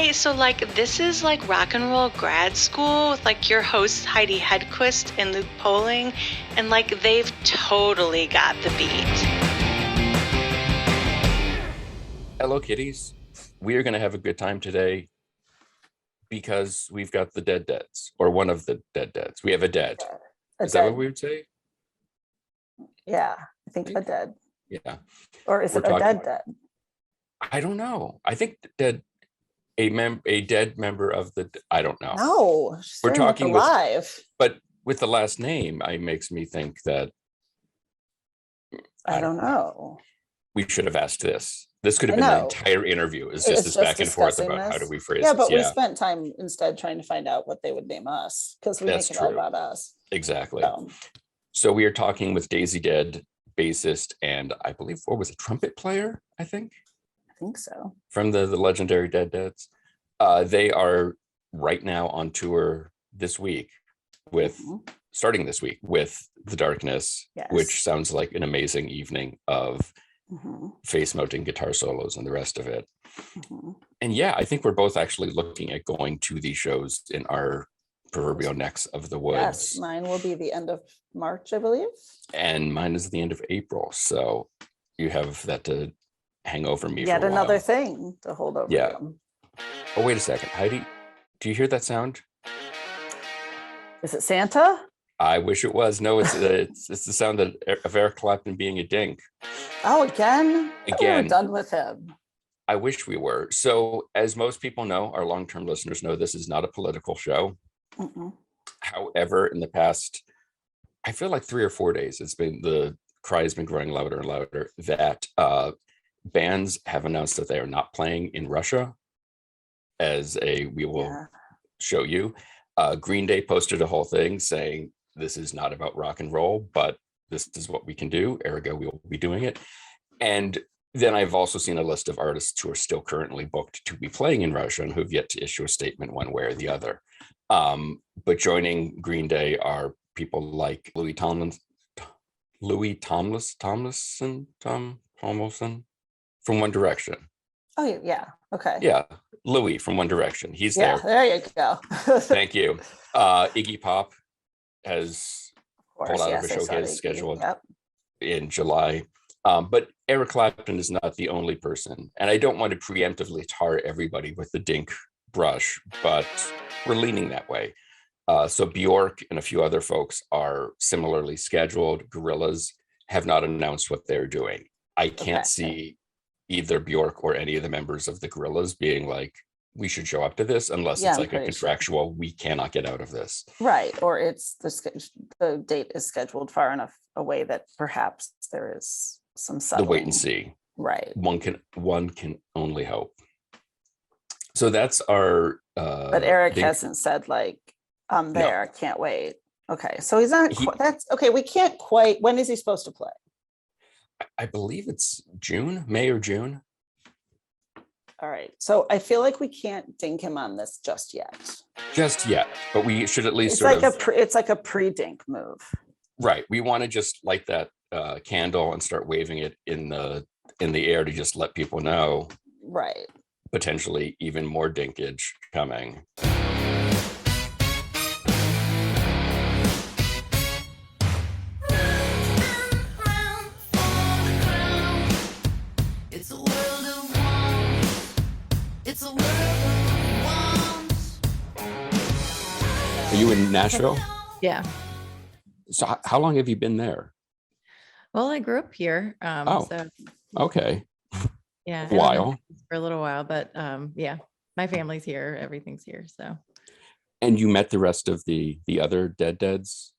Wait, so like this is like rock and roll grad school with like your hosts Heidi Hedquist and Luke Poling, and like they've totally got the beat. Hello, kitties. We are going to have a good time today because we've got the dead deads, or one of the dead deads. We have a dead. Is that what we would say? Yeah, I think a dead. Yeah. Or is it a dead dead? I don't know. I think dead, a dead member of the. I don't know. No, we're talking alive. But with the last name, it makes me think that. I don't know. We should have asked this. This could have been an entire interview. It's just this back and forth about how do we phrase this. Yeah, but we spent time instead trying to find out what they would name us, because we make it all about us. Exactly. So we are talking with Daisy Dead, bassist, and I believe, what was it, trumpet player, I think so. From the legendary Dead Deads. They are right now on tour this week with, starting this week with The Darkness, which sounds like an amazing evening of face melting guitar solos and the rest of it. And yeah, I think we're both actually looking at going to these shows in our proverbial necks of the woods. Yes, mine will be the end of March, I believe. And mine is the end of April. So you have that to hang over me Yet for a while. Another thing to hold over them. Oh, wait a second. Heidi, do you hear that sound? Is it Santa? I wish it was. No, it's the sound of Eric Clapton being a dink. Oh, again? Again. We're done with him. I wish we were. So as most people know, our long-term listeners know, this is not a political show. However, in the past, I feel like 3 or 4 days, the cry has been growing louder and louder that bands have announced that they are not playing in Russia we will show you. Green Day posted a whole thing saying, this is not about rock and roll, but this is what we can do. Ergo, we will be doing it. And then I've also seen a list of artists who are still currently booked to be playing in Russia and who've yet to issue a statement one way or the other. But joining Green Day are people like Louis Tomlinson from One Direction. Oh, yeah. Okay. Yeah. Louis from One Direction. He's there. There you go. Thank you. Iggy Pop has pulled out of a show he has scheduled in July. But Eric Clapton is not the only person. And I don't want to preemptively tar everybody with the dink brush, but we're leaning that way. So Bjork and a few other folks are similarly scheduled. Gorillaz have not announced what they're doing. I can't see either Bjork or any of the members of the Gorillaz being like, we should show up to this, unless it's like a contractual, we cannot get out of this. Right. Or it's the date is scheduled far enough away that perhaps there is some settling. The wait and see. Right. One can only hope. So that's our but Eric hasn't said like, I'm there, I can't wait. Okay. So he's not that's okay. We can't quite. When is he supposed to play? I believe it's May or June. All right. So I feel like we can't dink him on this just yet. But we should at least it's like a pre-dink move. Right. We want to just light that candle and start waving it in the air to just let people know. Right. Potentially even more dinkage coming. Are you in Nashville? Yeah. So how long have you been there? Well, I grew up here. So, okay. Yeah. While. For a little while, but yeah, my family's here. Everything's here. So. And you met the rest of the other Deads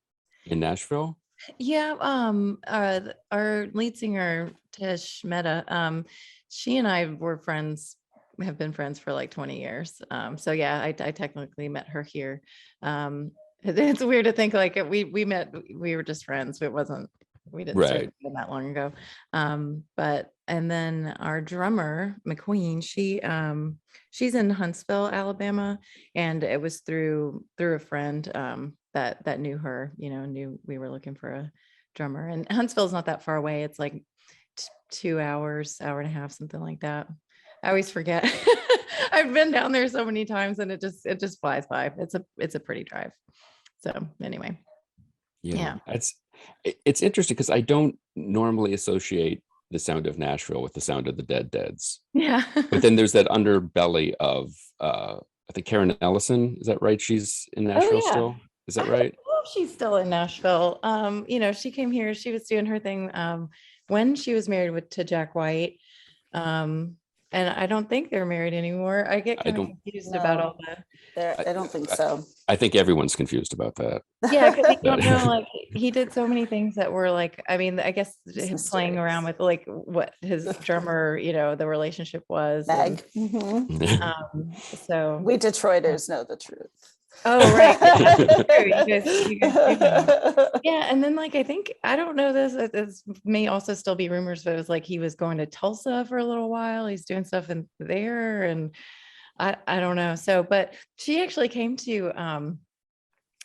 in Nashville? Yeah. Our lead singer, Tish Mehta, she and I were friends, have been friends for like 20 years. So yeah, I technically met her here. It's weird to think like we met, we were just friends. We didn't start that long ago. And then our drummer, McQueen, she's in Huntsville, Alabama. And it was through a friend that knew her, knew we were looking for a drummer. And Huntsville's not that far away. It's like 2 hours, hour and a half, something like that. I always forget. I've been down there so many times and it just flies by. It's a pretty drive. So anyway. Yeah. It's interesting because I don't normally associate the sound of Nashville with the sound of the Deads. Yeah. But then there's that underbelly of I think Karen Ellison, is that right? She's in Nashville still? Is that right? I don't know if she's still in Nashville. She came here, she was doing her thing when she was married to Jack White. And I don't think they're married anymore. I get kind of confused about all that. I don't think so. I think everyone's confused about that. Yeah, because you don't know, like he did so many things that were like, I mean, I guess him playing around with like what his drummer, the relationship was. Meg. So we Detroiters know the truth. Oh, right. Yeah. You guys do know. Yeah. And then like, I don't know this may also still be rumors, but it was like, he was going to Tulsa for a little while. He's doing stuff in there and I don't know. So, but she actually came to,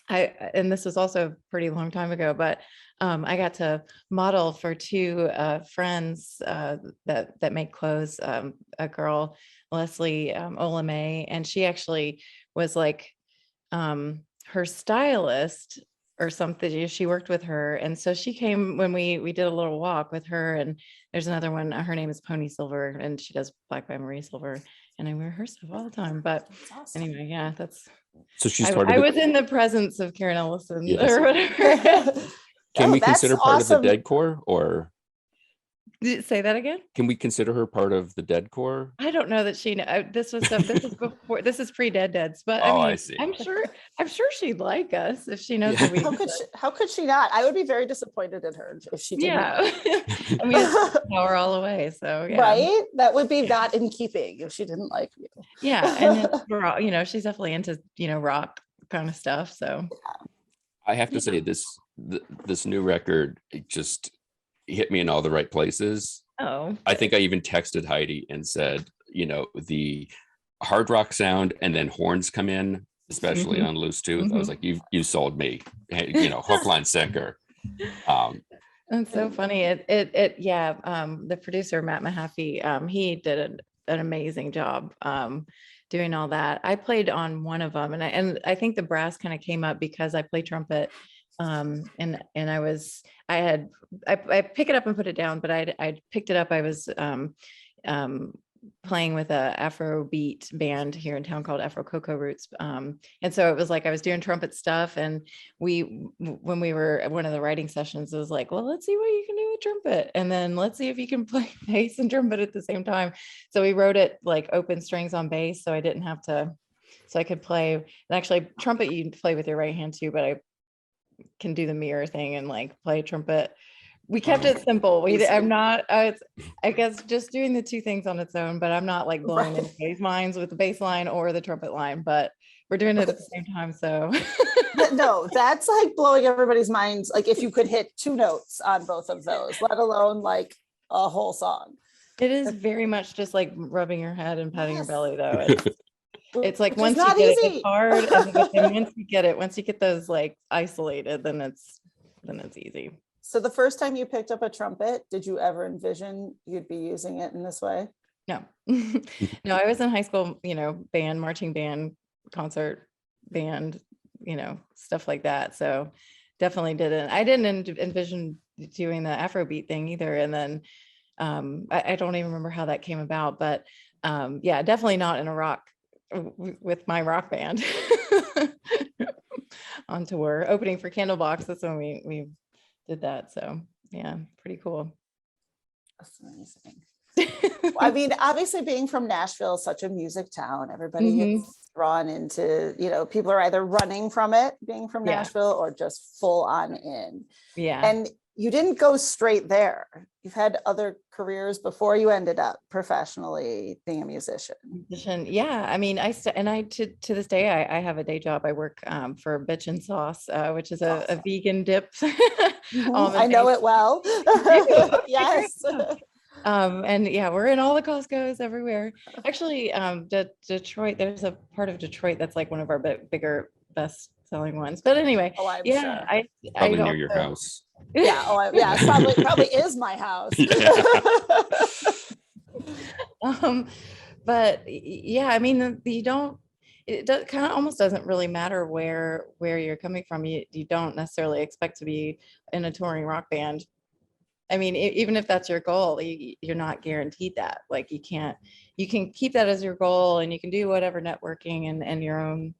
and this was also a pretty long time ago, but I got to model for two friends that make clothes, a girl, Leslie Olame, and she actually was like, her stylist or something. She worked with her, and so she came when we did a little walk with her. And there's another one, her name is Pony Silver, and she does Black by Marie Silver, and I wear her stuff all the time. But awesome. Anyway, yeah, that's so she's part of I was in the presence of Karen Ellison or whatever. Can we consider part of the Dead Corps, or say that again? Can we consider her part of the Dead Corps? I don't know that she this was stuff. This is before. This is pre-Deads, but I see. I'm sure she'd like us if she knows. Yeah. How could she not? I would be very disappointed in her if she didn't. Yeah, I mean, it's power all the way. So yeah. Right, that would be not in keeping if she didn't like you. Yeah, and it's, she's definitely into rock kind of stuff. So I have to say this new record, it just hit me in all the right places. Oh, I think I even texted Heidi and said, the hard rock sound and then horns come in, especially on Loose Tooth. I was like, you sold me, hook, line, sinker. That's so funny. The producer Matt Mahaffey, he did an amazing job doing all that. I played on one of them, and I think the brass kind of came up because I play trumpet. And I pick it up and put it down, but I picked it up. I was playing with a Afrobeat band here in town called Afro Cocoa Roots. And so it was like I was doing trumpet stuff, and when we were at one of the writing sessions, it was like, well, let's see what you can do with trumpet, and then let's see if you can play bass and trumpet at the same time. So we wrote it like open strings on bass, so I didn't have to, so I could play. And actually, trumpet you play with your right hand too, but I can do the mirror thing and like play trumpet. We kept it simple. I'm not, I guess, just doing the two things on its own, but I'm not like blowing anybody's minds with the bass line or the trumpet line, but we're doing it at the same time. So no, that's like blowing everybody's minds. Like if you could hit two notes on both of those, let alone like a whole song. It is very much just like rubbing your head and patting your belly though. It's like once you get it, it's hard. And once you get those like isolated, then it's easy. So the first time you picked up a trumpet, did you ever envision you'd be using it in this way? No, no, I was in high school, band, marching band, concert band, stuff like that. So definitely I didn't envision doing the Afrobeat thing either. And then I don't even remember how that came about, but definitely not in a rock with my rock band on tour, opening for Candlebox. That's when we did that. So yeah, pretty cool. That's amazing. I mean, obviously being from Nashville, such a music town, everybody gets drawn into, people are either running from it, being from Nashville, or just full on in. Yeah. And you didn't go straight there. You've had other careers before you ended up professionally being a musician. Yeah. I mean, to this day, I have a day job. I work for Bitch and Sauce, which is a vegan dip. I know it well. Yes. And yeah, we're in all the Costco's everywhere. Actually, Detroit, there's a part of Detroit that's like one of our bigger, best selling ones. But anyway, sure. I probably near your house. Yeah, probably is my house. yeah, I mean, you don't, it kind of almost doesn't really matter where you're coming from. You don't necessarily expect to be in a touring rock band. I mean, even if that's your goal, you're not guaranteed that. Like you can keep that as your goal, and you can do whatever networking and your own,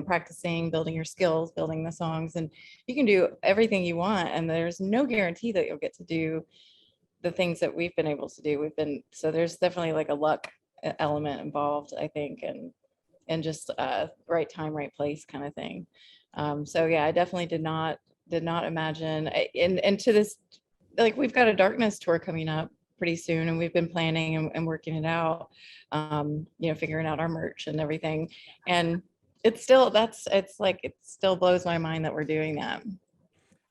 practicing, building your skills, building the songs, and you can do everything you want. And there's no guarantee that you'll get to do the things that we've been able to do. So there's definitely like a luck element involved, I think, and just right time, right place kind of thing. So yeah, I definitely did not imagine, and to this, like, we've got a Darkness tour coming up pretty soon, and we've been planning and working it out, figuring out our merch and everything. And it still blows my mind that we're doing that.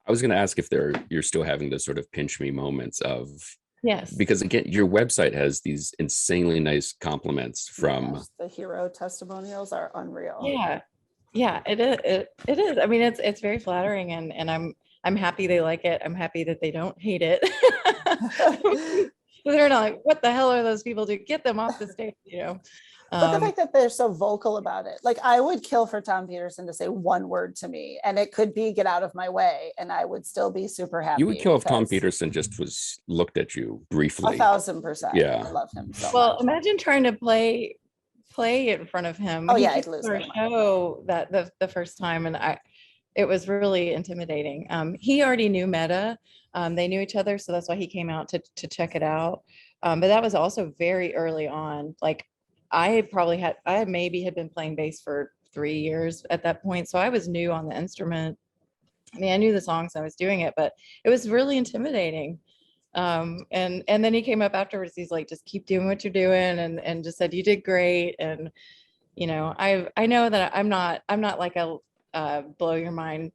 I was going to ask if you're still having the sort of pinch me moments of, yes, because again, your website has these insanely nice compliments from the hero testimonials are unreal. Yeah, it is. I mean, it's very flattering, and I'm happy they like it. I'm happy that they don't hate it. They're not like, what the hell are those people doing? Get them off the stage, But the fact that they're so vocal about it, like I would kill for Tom Peterson to say one word to me, and it could be get out of my way, and I would still be super happy. You would kill if Tom Peterson just looked at you briefly. 1,000%. Yeah. I love him so well much. Imagine trying to play in front of him. Oh yeah, I'd lose my show that the first time, and it was really intimidating. He already knew Meta. They knew each other, so that's why he came out to check it out. But that was also very early on. Like I maybe had been playing bass for 3 years at that point, so I was new on the instrument. I mean, I knew the songs, I was doing it, but it was really intimidating. And then he came up afterwards. He's like, just keep doing what you're doing, and just said you did great. And I know that I'm not like a blow your mind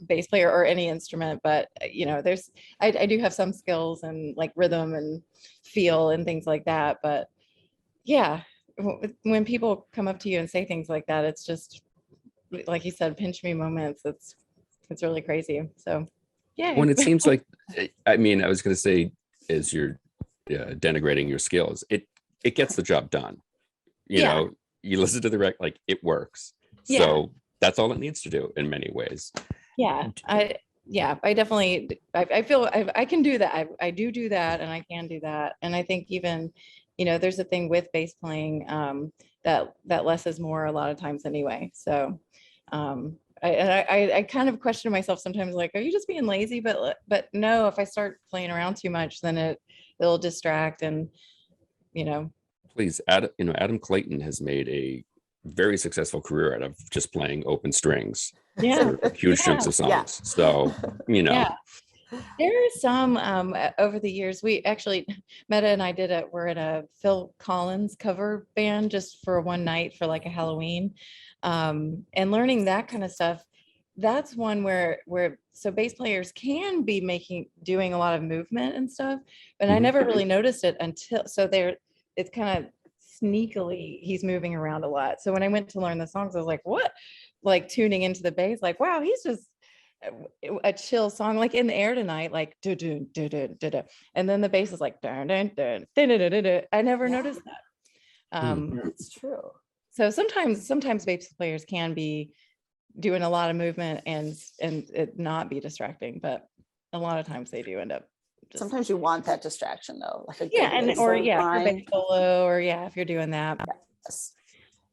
bass player or any instrument, but I do have some skills and like rhythm and feel and things like that. But yeah, when people come up to you and say things like that, it's just like you said, pinch me moments. It's really crazy. So yeah. When it seems like, I mean, I was going to say, as you're denigrating your skills, it gets the job done. You know, you listen to the rec, like it works. Yeah. So that's all it needs to do in many ways. Yeah. I definitely, I feel I can do that. I do that, and I can do that. And I think even, there's a thing with bass playing that less is more a lot of times anyway. So I kind of question myself sometimes, like, are you just being lazy? But no, if I start playing around too much, then it'll distract. And please, Adam Clayton has made a very successful career out of just playing open strings for huge chunks of songs. Yeah. So there are some over the years. We actually, Meta and I we're in a Phil Collins cover band just for one night for like a Halloween, and learning that kind of stuff. That's one where so bass players can be doing a lot of movement and stuff, but I never really noticed it until, it's kind of sneakily, he's moving around a lot. So when I went to learn the songs, I was like, what? Like tuning into the bass, like, wow, he's just a chill song, like In the Air Tonight, like do do do do do do, and then the bass is like dun dun dun dun dun dun dun. I never noticed that. It's true. So sometimes bass players can be doing a lot of movement and it not be distracting, but a lot of times they do end up. Sometimes you want that distraction though, like bass solo, or if you're doing that. Yes.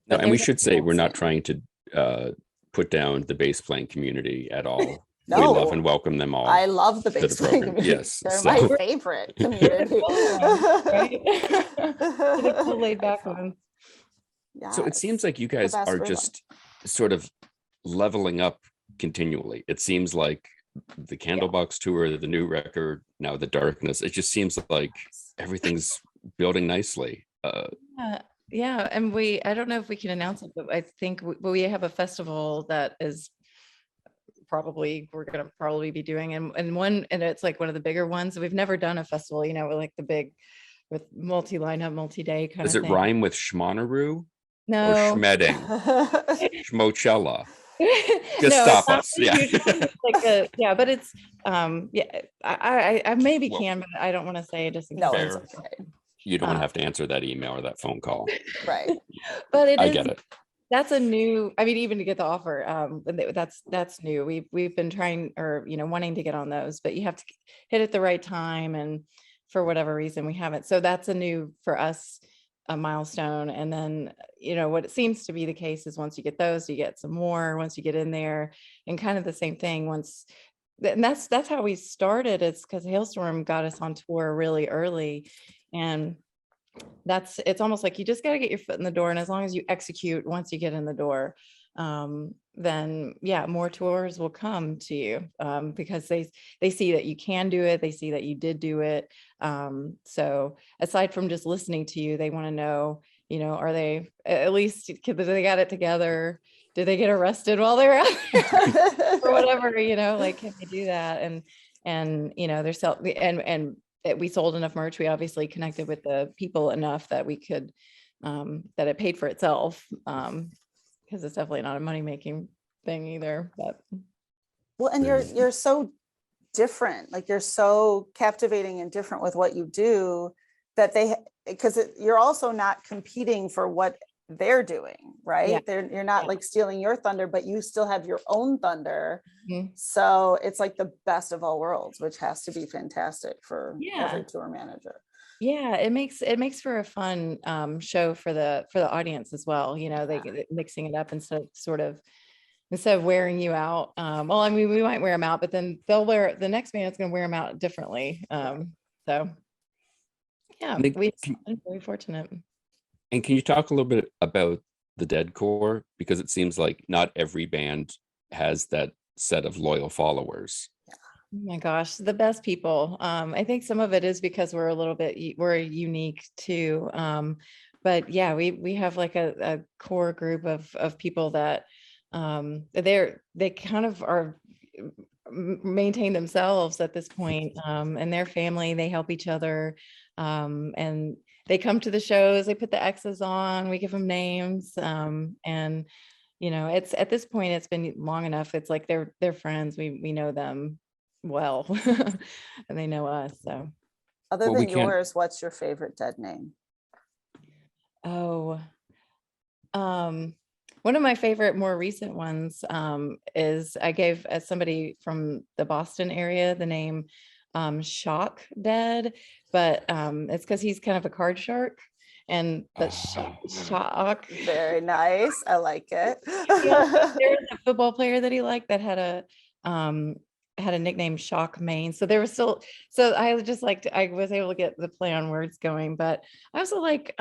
No, and we should say we're not trying to put down the bass playing community at all. No. We love and welcome them all. I love the bass playing community. Yes, they're my favorite community. The laid back ones. Yes. So it seems like you guys are just sort of leveling up continually. It seems like the Candlebox tour, the new record, now the Darkness, it just seems like everything's building nicely. Yeah, and I don't know if we can announce it, but I think we have a festival that is we're going to probably be doing, and it's like one of the bigger ones. We've never done a festival, with like the big, with multi-lineup, multi-day kind of thing. Does it rhyme with Schmoneroo? No. Or Schmedding? Schmochella? Just stop us. Yeah. But it's I maybe can, but I don't want to say just in case. It's okay. You don't have to answer that email or that phone call. Right. But I get it. That's a new, I mean, even to get the offer, that's new. We've been trying, or, wanting to get on those, but you have to hit at the right time. And for whatever reason, we haven't. So that's a new, for us, a milestone. And then, what it seems to be the case is once you get those, you get some more once you get in there, and kind of the same thing and that's how we started. It's because Hailstorm got us on tour really early. And it's almost like you just got to get your foot in the door. And as long as you execute once you get in the door, then more tours will come to you, because they see that you can do it. They see that you did do it. So aside from just listening to you, they want to know, are they, at least they got it together? Did they get arrested while they're out there? Or whatever, like, can they do that? And they're we sold enough merch. We obviously connected with the people enough that we could, that it paid for itself, because it's definitely not a money-making thing either. But well, and you're so different, like you're so captivating and different with what you do, that because you're also not competing for what they're doing, right? You're not like stealing your thunder, but you still have your own thunder. So it's like the best of all worlds, which has to be fantastic for every tour manager. It makes for a fun show for the audience as well. They mixing it up instead of wearing you out. Well, I mean, we might wear them out, but then the next band's going to wear them out differently. So we're very fortunate. And can you talk a little bit about the Deadcore? Because it seems like not every band has that set of loyal followers. Oh my gosh, the best people. I think some of it is because we're unique too. But we have like a core group of people that they kind of are maintain themselves at this point, and their family, they help each other, and they come to the shows, they put the X's on, we give them names, and it's at this point, it's been long enough, it's like they're friends, we know them well, and they know us. So other than yours, what's your favorite Dead name? One of my favorite more recent ones is I gave somebody from the Boston area the name Shock Dead, but it's because he's kind of a card shark, and the shock. Very nice. I like it. There was a football player that he liked that had a nickname Shock Maine. So there was so I was able to get the play on words going, but I also like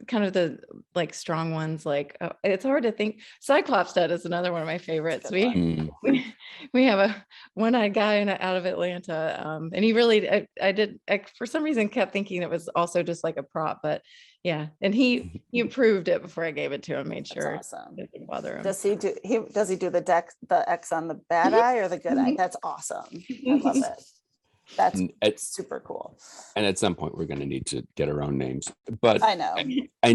kind of the like strong ones, like it's hard to think. Cyclops Dead is another one of my favorites. We have a one-eyed guy out of Atlanta, and he really I for some reason kept thinking it was also just like a prop, but and he improved it before I gave it to him, made sure awesome. It didn't bother him. Does he do the X on the bad eye or the good eye? That's awesome. I love it. That's super cool. And at some point we're going to need to get our own names, but I know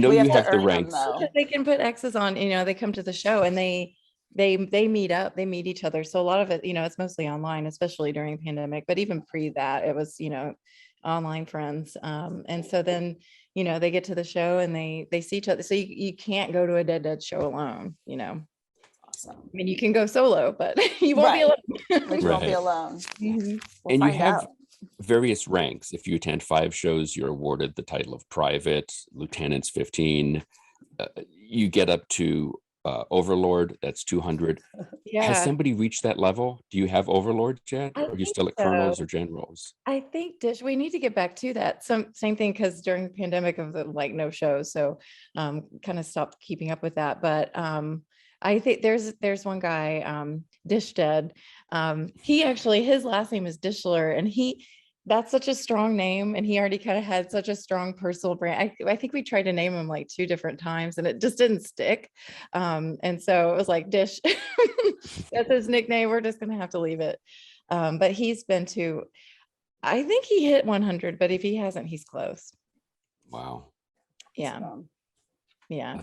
you have the ranks. They can put X's on, they come to the show and they meet up, they meet each other. So a lot of it, it's mostly online, especially during the pandemic, but even pre that it was, online friends. And so then, they get to the show and they see each other. So you can't go to a Dead show alone, Awesome. I mean, you can go solo, but you won't be alone. But you won't be alone. Mm-hmm. And you have various ranks. If you attend 5 shows, you're awarded the title of private, lieutenant's 15. You get up to overlord, that's 200. Has somebody reached that level? Do you have overlord yet? Or are you still at colonels or generals? I think we need to get back to that. Same thing, because during the pandemic of no shows, so kind of stopped keeping up with that. But I think there's one guy, Dish Dead. He actually, his last name is Dishler, and that's such a strong name, and he already kind of had such a strong personal brand. I think we tried to name him like 2 different times and it just didn't stick. And so it was like, Dish, that's his nickname. We're just going to have to leave it. But he's been to, I think he hit 100, but if he hasn't, he's close. Wow. Yeah. Yeah.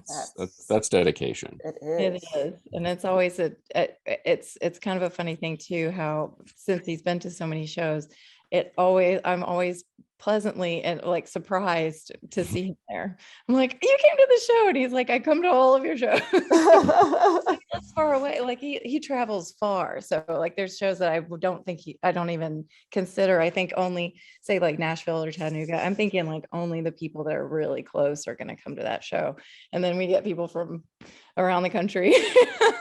That's dedication. It is. And it's always it's kind of a funny thing too, how since he's been to so many shows, I'm always pleasantly and like surprised to see him there. I'm like, you came to the show, and he's like, I come to all of your shows. That's far away. Like he travels far, so like there's shows that I don't even consider. I think only say like Nashville or Chattanooga. I'm thinking like only the people that are really close are going to come to that show, and then we get people from around the country.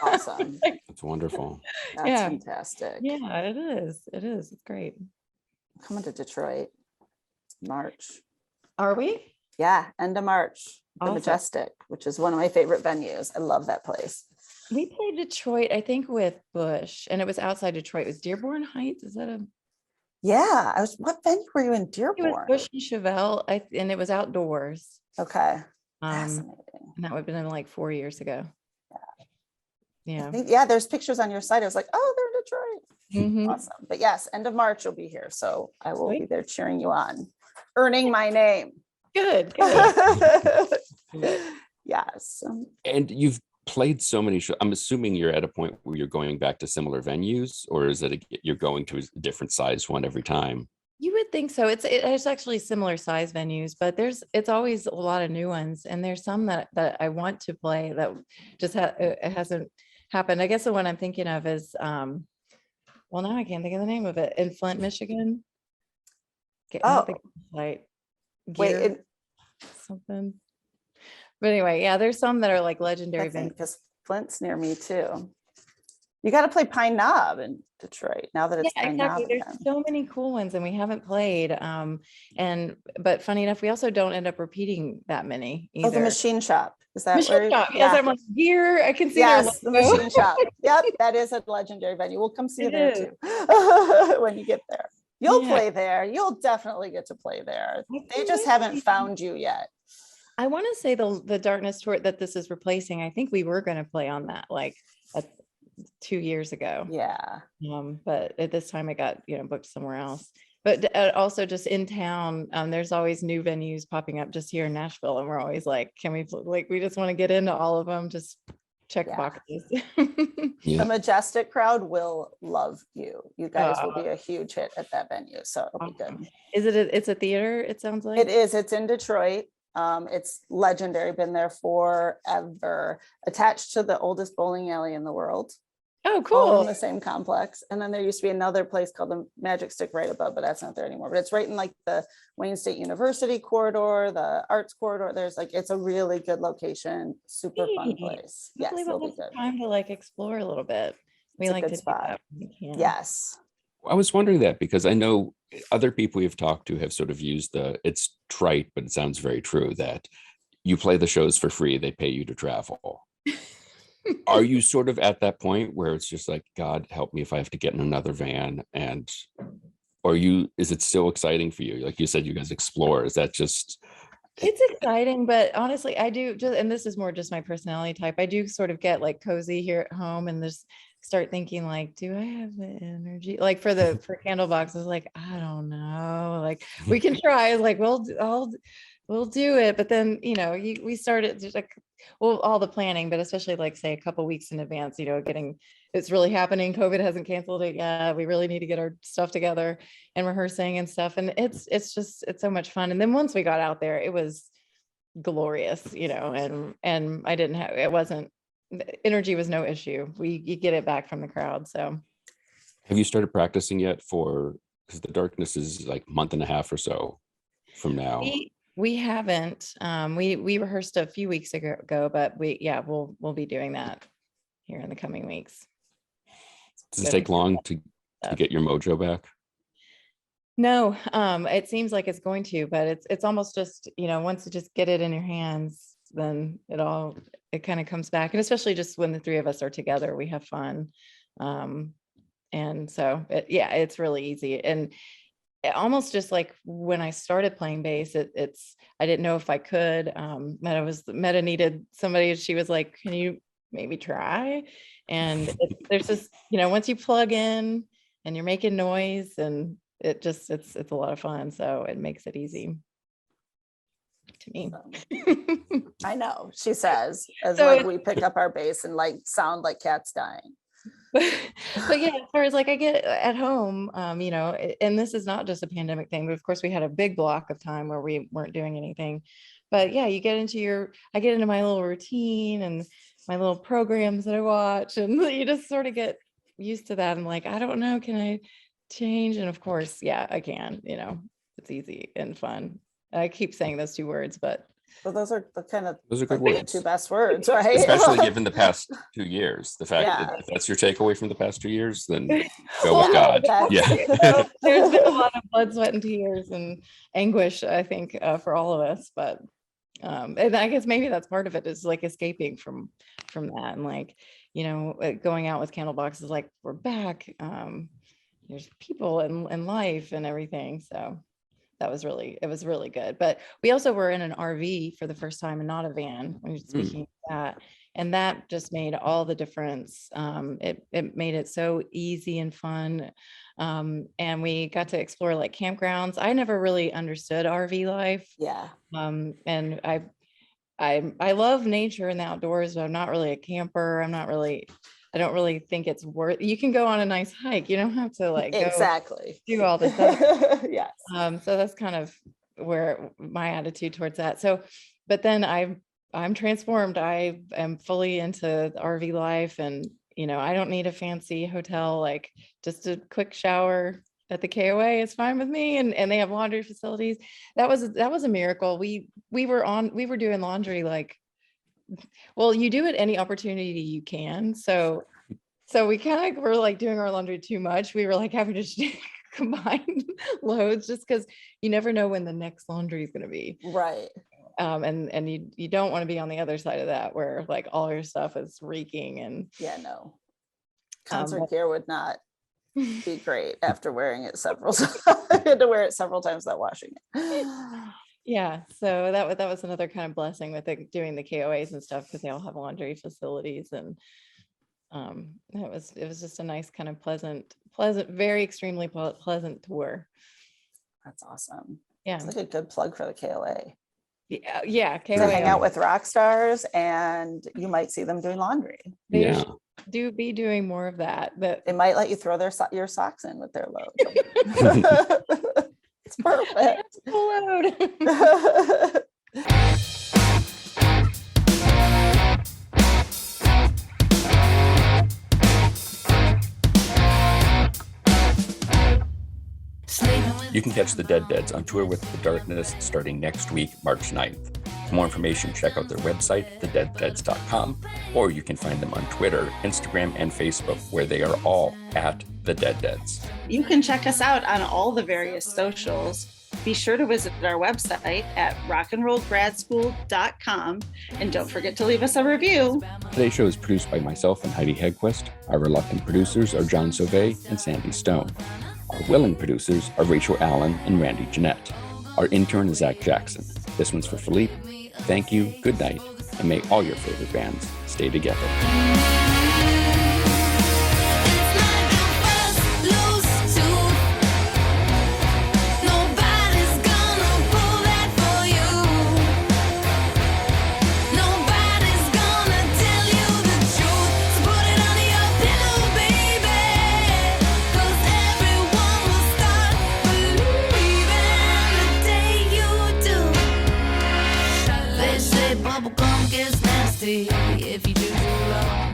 Awesome. That's wonderful. That's fantastic. Yeah, it is. It's great. I'm coming to Detroit March. Are we? Yeah, end of March. The Awesome. Majestic, which is one of my favorite venues. I love that place. We played Detroit, I think, with Bush, and it was outside Detroit. It was Dearborn Heights. Is that a? Yeah, what venue were you in It Dearborn? was Bush and Chevelle, and it was outdoors. Okay. And that would have been like 4 years ago. Yeah. There's pictures on your site. I was like, oh, they're in Detroit. Mhm. Awesome. But yes, end of March you'll be here. So I will be there cheering you on, earning my name. Good. Yes. And you've played so many shows. I'm assuming you're at a point where you're going back to similar venues, or is it you're going to a different size one every time? You would think so. It's actually similar size venues, but it's always a lot of new ones, and there's some that I want to play that just it hasn't happened. I guess the one I'm thinking of is well, now I can't think of the name of it, in Flint, Michigan. Like wait, something. But anyway, yeah, there's some that are like legendary venues. Because Flint's near me too. You got to play Pine Knob in Detroit now that it's Pine Knob. There's so many cool ones, and we haven't played. But funny enough, we also don't end up repeating that many either. Oh, the Machine Shop. Is that Machine Shop? Yes, I'm like, here I can see. Yes, the Machine Shop. Yep, that is a legendary venue. We'll come see you there too when you get there. You'll play there. You'll definitely get to play there. They just haven't found you yet. I want to say the Darkness tour that this is replacing. I think we were going to play on that like 2 years ago. Yeah. But at this time I got booked somewhere else. But also just in town, there's always new venues popping up just here in Nashville, and we're always like, can we we just want to get into all of them, just check boxes. The Majestic crowd will love you. You guys will be a huge hit at that venue, so it'll be good. Is it it's a theater, it sounds like? It is. It's in Detroit. It's legendary, been there forever, attached to the oldest bowling alley in the world. Oh, cool. All in the same complex. And then there used to be another place called the Magic Stick right above, but that's not there anymore. But it's right in like the Wayne State University corridor, the arts corridor. There's it's a really good location, super fun place. Yes, it'll be good. Time to explore a little bit. We like to spot. Yes. I was wondering that because I know other people we've talked to have sort of used it's trite, but it sounds very true that you play the shows for free, they pay you to travel. Are you sort of at that point where it's just like, God help me if I have to get in another van, is it still exciting for you? Like you said, you guys explore. Is that just... It's exciting, but honestly, I do and this is more just my personality type. I do sort of get cozy here at home and just start thinking do I have the energy? For Candlebox, I was like, I don't know. We can try. We'll do it. But then, we started just all the planning, but especially say a couple weeks in advance, it's really happening. COVID hasn't canceled it yet. We really need to get our stuff together and rehearsing and stuff. And it's so much fun. And then once we got out there, it was glorious, and energy was no issue. You get it back from the crowd. So have you started practicing yet because the Darkness is a month and a half or so from now? We haven't. We rehearsed a few weeks ago, but we'll be doing that here in the coming weeks. Does it take long to get your mojo back? No, it seems like it's going to, but it's almost just, once you just get it in your hands, then it kind of comes back. And especially just when the three of us are together, we have fun. And so it's really easy. And almost just when I started playing bass, I didn't know if I could. Meta needed somebody. She was like, can you maybe try? And there's just, once you plug in and you're making noise, and it's a lot of fun. So it makes it easy to me. I know, she says, as we pick up our bass and sound like cats dying. But yeah, as far as like I get at home, you know, and this is not just a pandemic thing, but of course we had a big block of time where we weren't doing anything. But yeah, I get into my little routine and my little programs that I watch, and you just sort of get used to that. And like, I don't know, can I change? And of course, yeah, I can, you know, it's easy and fun. I keep saying those two words, but Well, those are the kind of Those are good like the words. two best words, right? Especially given the past 2 years. The fact Yeah. that if that's your takeaway from the past 2 years, then go Well, with God. that's- Yeah. there's been a lot of blood, sweat, and tears and anguish, I think, for all of us. But and I guess maybe that's part of it, is like escaping from that, and like, you know, going out with Candlebox is like, we're back. There's people and life and everything. So it was really good. But we also were in an RV for the first time and not a van. We were speaking of that. And that just made all the difference. It made it so easy and fun. And we got to explore like campgrounds. I never really understood RV life. Yeah. And I love nature and the outdoors, but I'm not really a camper. I don't really think it's worth. You can go on a nice hike. You don't have to like Exactly. do all this stuff. Yes. So that's kind of where my attitude towards that. So, but then I'm transformed. I am fully into the RV life, and you know, I don't need a fancy hotel. Like just a quick shower at the KOA is fine with me. And they have laundry facilities. That was a miracle. We were doing laundry like, well, you do it any opportunity you can. So we kind of were like doing our laundry too much. We were like having to combine loads just because you never know when the next laundry is going to be. Right. And you don't want to be on the other side of that where like all your stuff is reeking and Yeah, no. Concert gear would not be great after wearing it several times. I had to wear it several times without washing it. Yeah, so that was another kind of blessing with doing the KOAs and stuff, because they all have laundry facilities, and it was just a nice kind of pleasant, very extremely pleasant tour. That's awesome. Yeah, It's like a good plug for the KOA. Yeah, To hang out with rock stars, and you might see them doing laundry. They do be doing more of that. But They might let you throw your socks in with their load. It's perfect. load. You can catch the Dead Deads on tour with the Darkness starting next week, March 9th. For more information, check out their website, thedeaddeads.com, or you can find them on Twitter, Instagram, and Facebook, where they are all at the Dead Deads. You can check us out on all the various socials. Be sure to visit our website at rockandrollgradschool.com, and don't forget to leave us a review. Today's show is produced by myself and Heidi Hedquist. Our reluctant producers are John Sauvé and Sandy Stone. Our willing producers are Rachel Allen and Randy Jeanette. Our intern is Zach Jackson. This one's for Philippe. Thank you, good night, and may all your favorite bands stay together. Bubblegum gets nasty if you do too long.